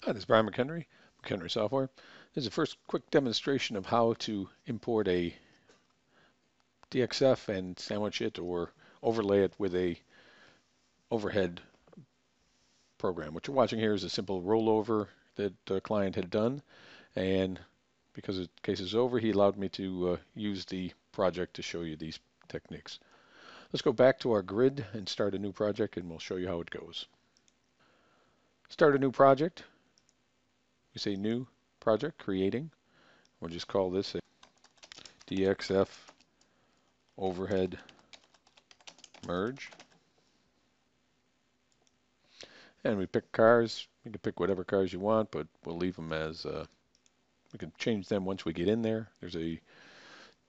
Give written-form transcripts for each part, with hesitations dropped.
Hi, this is Brian McHenry, McHenry Software. This is the first quick demonstration of how to import a DXF and sandwich it or overlay it with a overhead program. What you're watching here is a simple rollover that the client had done, and because the case is over, he allowed me to use the project to show you these techniques. Let's go back to our grid and start a new project, and we'll show you how it goes. Start a new project. We say new project, creating. We'll just call this a DXF overhead merge. And we pick cars. You can pick whatever cars you want, but we'll leave them as, we can change them once we get in there. There's a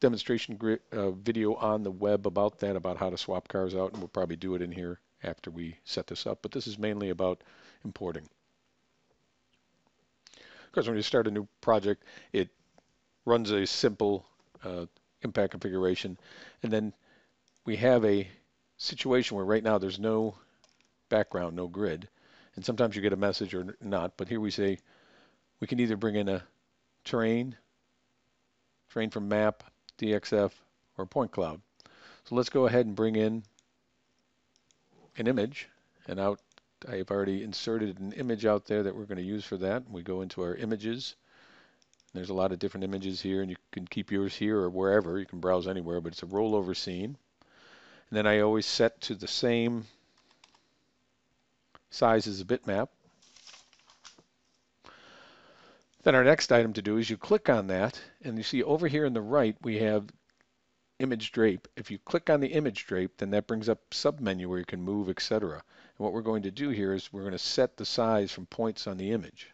demonstration video on the web about that, about how to swap cars out, and we'll probably do it in here after we set this up. But this is mainly about importing. Of course, when you start a new project, it runs a simple impact configuration, and then we have a situation where right now there's no background, no grid, and sometimes you get a message or not, but here we say we can either bring in a terrain from map, DXF, or point cloud. So let's go ahead and bring in an image, and I've already inserted an image out there that we're going to use for that. We go into our images. There's a lot of different images here, and you can keep yours here or wherever. You can browse anywhere, but it's a rollover scene. And then I always set to the same size as the bitmap. Then our next item to do is you click on that, and you see over here on the right we have image drape. If you click on the image drape, then that brings up submenu where you can move, etc. And what we're going to do here is we're going to set the size from points on the image.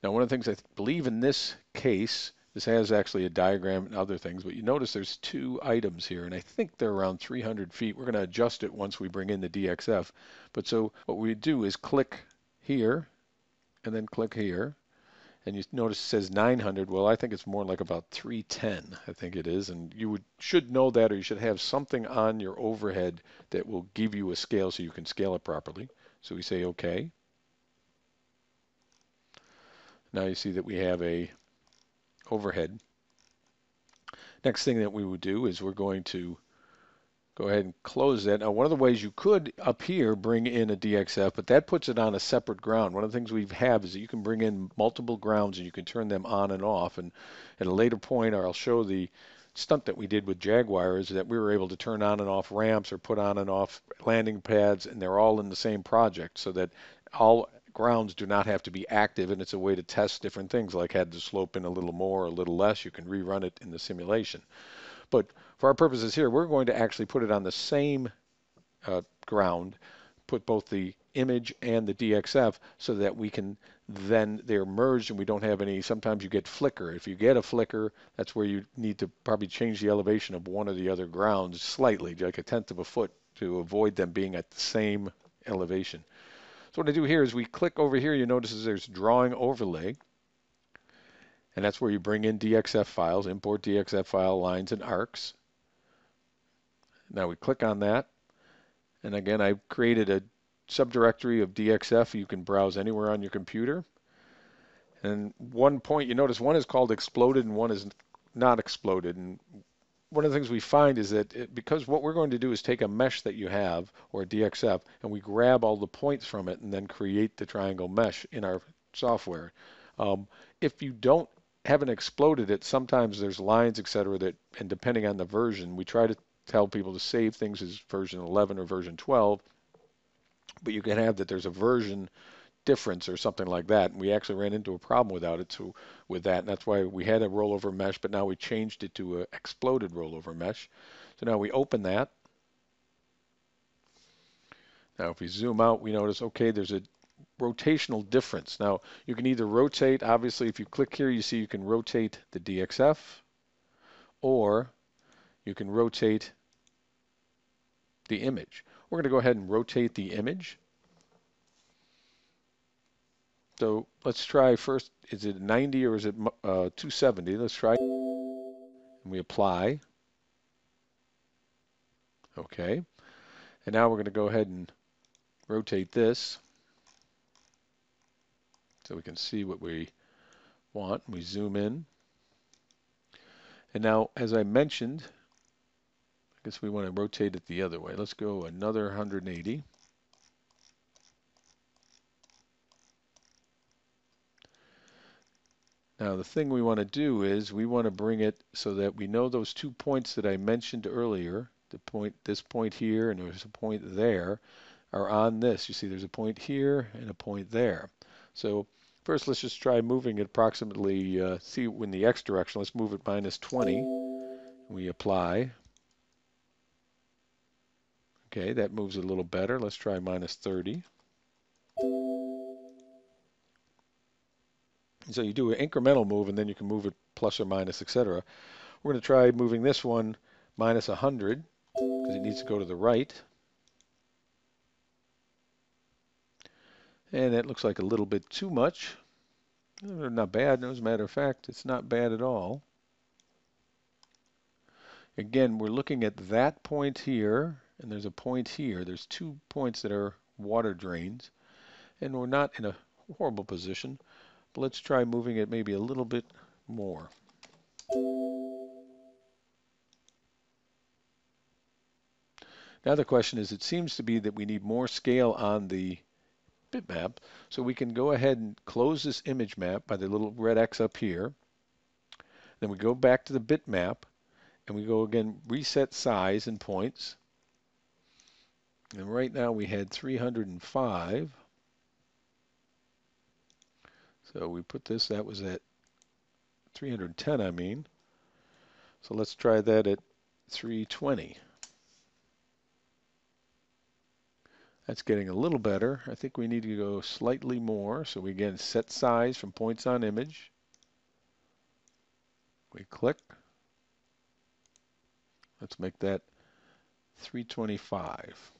Now, one of the things I believe in this case, this has actually a diagram and other things, but you notice there's two items here, and I think they're around 300 feet. We're going to adjust it once we bring in the DXF. But so what we do is click here, and then click here, and you notice it says 900. Well, I think it's more like about 310, I think it is, and you should know that, or you should have something on your overhead that will give you a scale so you can scale it properly. So we say OK. Now you see that we have a overhead. Next thing that we would do is we're going to go ahead and close that. Now, one of the ways you could up here bring in a DXF, but that puts it on a separate ground. One of the things we have is that you can bring in multiple grounds and you can turn them on and off. And at a later point, or I'll show the stunt that we did with Jaguar, is that we were able to turn on and off ramps or put on and off landing pads, and they're all in the same project so that all grounds do not have to be active, and it's a way to test different things, like had the slope in a little more or a little less, you can rerun it in the simulation. But for our purposes here, we're going to actually put it on the same ground, put both the image and the DXF so that we can then they're merged and we don't have any. Sometimes you get flicker. If you get a flicker, that's where you need to probably change the elevation of one or the other grounds slightly, like a tenth of a foot, to avoid them being at the same elevation. So what I do here is we click over here. You notice there's drawing overlay. And that's where you bring in DXF files, import DXF file lines and arcs. Now we click on that. And again, I've created a subdirectory of DXF. You can browse anywhere on your computer. And one point, you notice one is called exploded and one is not exploded. And one of the things we find is that because what we're going to do is take a mesh that you have, or a DXF, and we grab all the points from it and then create the triangle mesh in our software. If you haven't exploded it, sometimes there's lines, etc. that, and depending on the version, we try to tell people to save things as version 11 or version 12, but you can have that there's a version difference or something like that. And we actually ran into a problem with that, and that's why we had a rollover mesh, but now we changed it to an exploded rollover mesh. So now we open that. Now if we zoom out, we notice, okay, there's a rotational difference. Now you can either rotate, obviously if you click here you see you can rotate the DXF, or you can rotate the image. We're going to go ahead and rotate the image. So let's try first, is it 90 or is it 270? Let's try, and we apply. Okay, and now we're going to go ahead and rotate this. so we can see what we want. We zoom in. And now, as I mentioned, I guess we want to rotate it the other way. Let's go another 180. Now the thing we want to do is we want to bring it so that we know those 2 points that I mentioned earlier, this point here and there's a point there, are on this. You see there's a point here and a point there. So first let's just try moving it approximately, see in the X direction, let's move it -20. We apply. Okay, that moves a little better. Let's try -30. So you do an incremental move and then you can move it plus or minus, etc. We're going to try moving this one -100 because it needs to go to the right. And that looks like a little bit too much. Not bad, as a matter of fact, it's not bad at all. Again, we're looking at that point here, and there's a point here. There's 2 points that are water drains, and we're not in a horrible position. But let's try moving it maybe a little bit more. Now the question is, it seems to be that we need more scale on the bitmap, so we can go ahead and close this image map by the little red X up here. Then we go back to the bitmap, and we go again, reset size and points. And right now we had 305. So we put this, that was at 310, I mean. So let's try that at 320. That's getting a little better. I think we need to go slightly more. So we again set size from points on image. We click. Let's make that 325.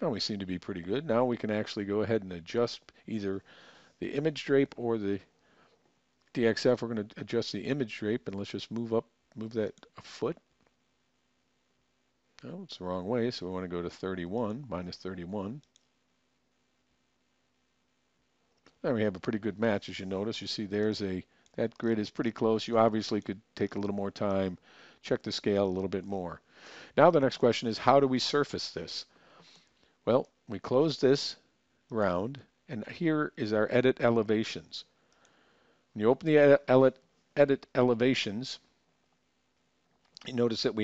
Now we seem to be pretty good. Now we can actually go ahead and adjust either the image drape or the DXF. We're going to adjust the image drape, and let's just move that a foot. Oh, it's the wrong way, so we want to go to 31, -31. Now we have a pretty good match, as you notice. You see that grid is pretty close. You obviously could take a little more time, check the scale a little bit more. Now the next question is, how do we surface this? Well, we close this round, and here is our edit elevations. When you open the edit elevations, you notice that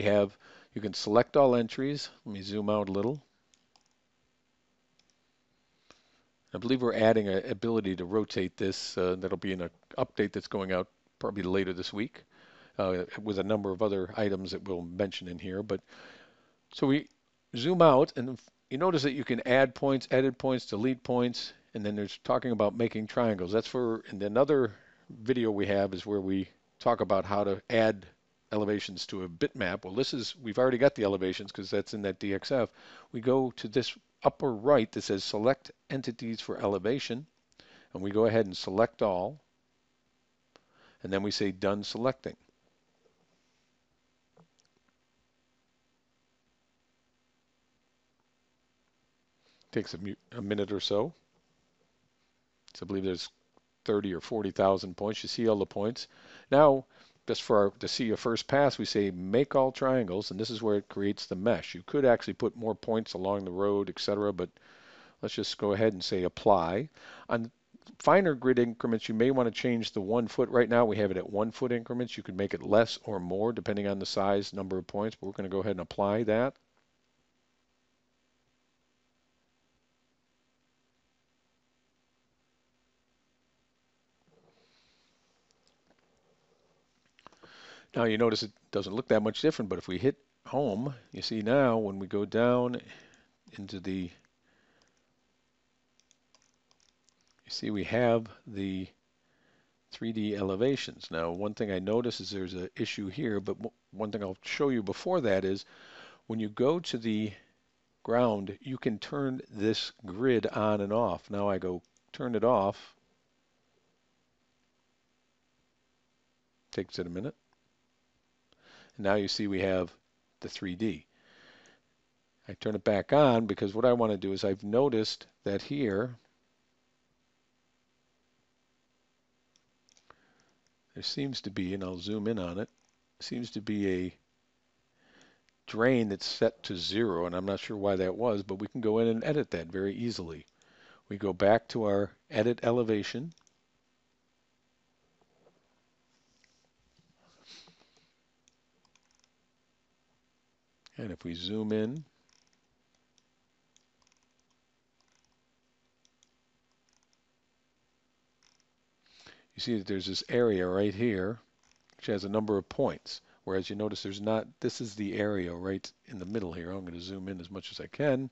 you can select all entries. Let me zoom out a little. I believe we're adding an ability to rotate this. That'll be in an update that's going out probably later this week with a number of other items that we'll mention in here. But so we zoom out, and you notice that you can add points, edit points, delete points, and then there's talking about making triangles. That's and another video we have is where we talk about how to add elevations to a bitmap. Well, we've already got the elevations because that's in that DXF. We go to this upper right that says select entities for elevation, and we go ahead and select all, and then we say done selecting. Takes a minute or so. So I believe there's 30 or 40,000 points. You see all the points. Now, just to see a first pass, we say make all triangles, and this is where it creates the mesh. You could actually put more points along the road, etc., but let's just go ahead and say apply. On finer grid increments, you may want to change the 1 foot. Right now we have it at 1 foot increments. You could make it less or more depending on the size, number of points, but we're going to go ahead and apply that. Now you notice it doesn't look that much different, but if we hit home, you see now when we go down into you see we have the 3D elevations. Now one thing I notice is there's an issue here, but one thing I'll show you before that is when you go to the ground, you can turn this grid on and off. Now I go turn it off. Takes it a minute. And now you see we have the 3D. I turn it back on because what I want to do is I've noticed that here there seems to be, and I'll zoom in on it, seems to be a drain that's set to 0, and I'm not sure why that was, but we can go in and edit that very easily. We go back to our edit elevation. And if we zoom in, you see that there's this area right here which has a number of points. Whereas you notice there's not, this is the area right in the middle here. I'm going to zoom in as much as I can.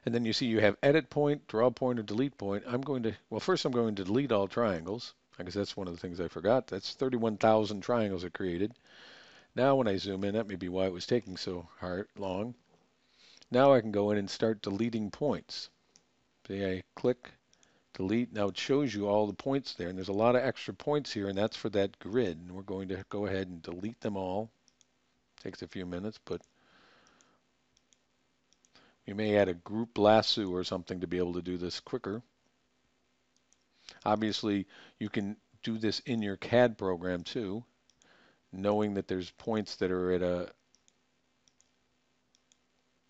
And then you see you have edit point, draw point, or delete point. I'm going to, well, first I'm going to delete all triangles. I guess that's one of the things I forgot. That's 31,000 triangles are created. Now when I zoom in, that may be why it was taking so long. Now I can go in and start deleting points. See, I click, delete. Now it shows you all the points there, and there's a lot of extra points here, and that's for that grid. And we're going to go ahead and delete them all. Takes a few minutes, but you may add a group lasso or something to be able to do this quicker. Obviously, you can do this in your CAD program too, knowing that there's points that are at a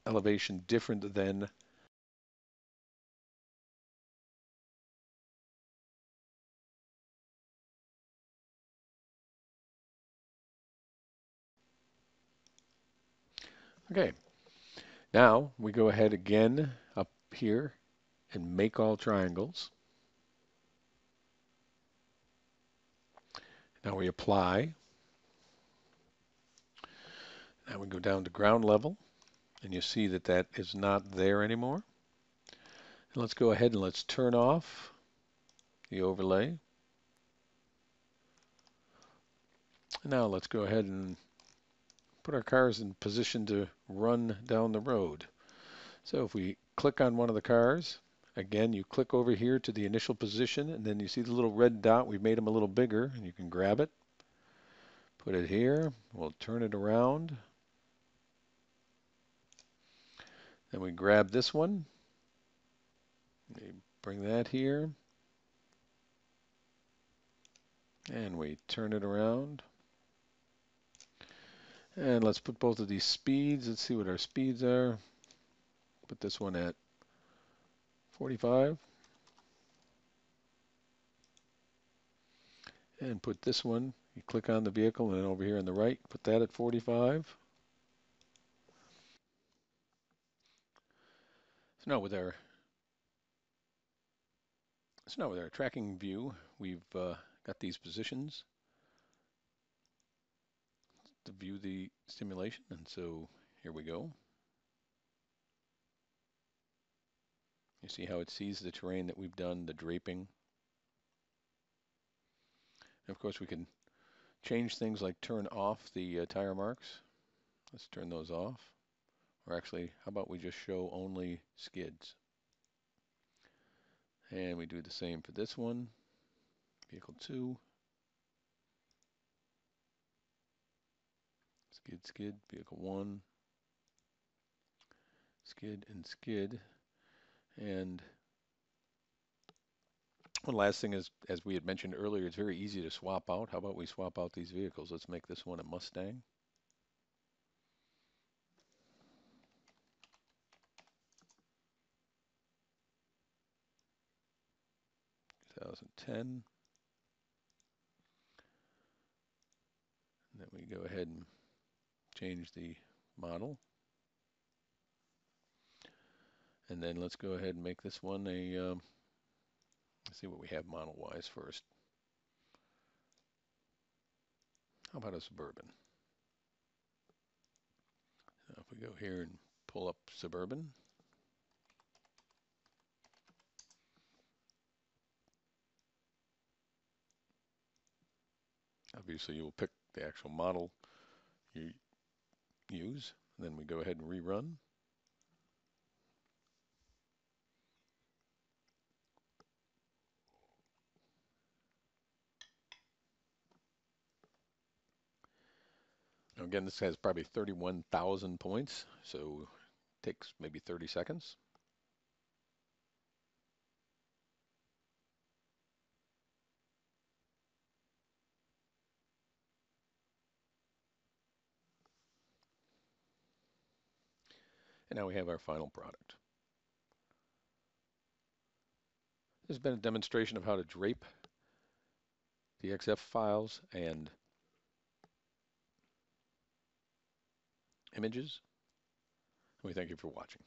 elevation different than okay. Now we go ahead again up here and make all triangles. Now we apply. Now we go down to ground level, and you see that that is not there anymore. And let's go ahead and let's turn off the overlay. Now let's go ahead and put our cars in position to run down the road. So if we click on one of the cars, again, you click over here to the initial position, and then you see the little red dot. We've made them a little bigger, and you can grab it, put it here. We'll turn it around. Then we grab this one. We bring that here. And we turn it around. And let's put both of these speeds. Let's see what our speeds are. Put this one at 45. And put this one, you click on the vehicle, and then over here on the right, put that at 45. So now with our tracking view, we've got these positions to view the simulation, and so here we go. You see how it sees the terrain that we've done, the draping. And of course, we can change things like turn off the tire marks. Let's turn those off. Or actually, how about we just show only skids? And we do the same for this one, vehicle 2. Skid, skid, vehicle 1. Skid and skid. And one last thing is, as we had mentioned earlier, it's very easy to swap out. How about we swap out these vehicles? Let's make this one a Mustang. (2010). And then we go ahead and change the model. And then let's go ahead and make this one a, let's see what we have model-wise first. How about a Suburban? Now if we go here and pull up Suburban, obviously you will pick the actual model you use. And then we go ahead and rerun. Now again, this has probably 31,000 points, so it takes maybe 30 seconds. And now we have our final product. This has been a demonstration of how to drape DXF files and images. We thank you for watching.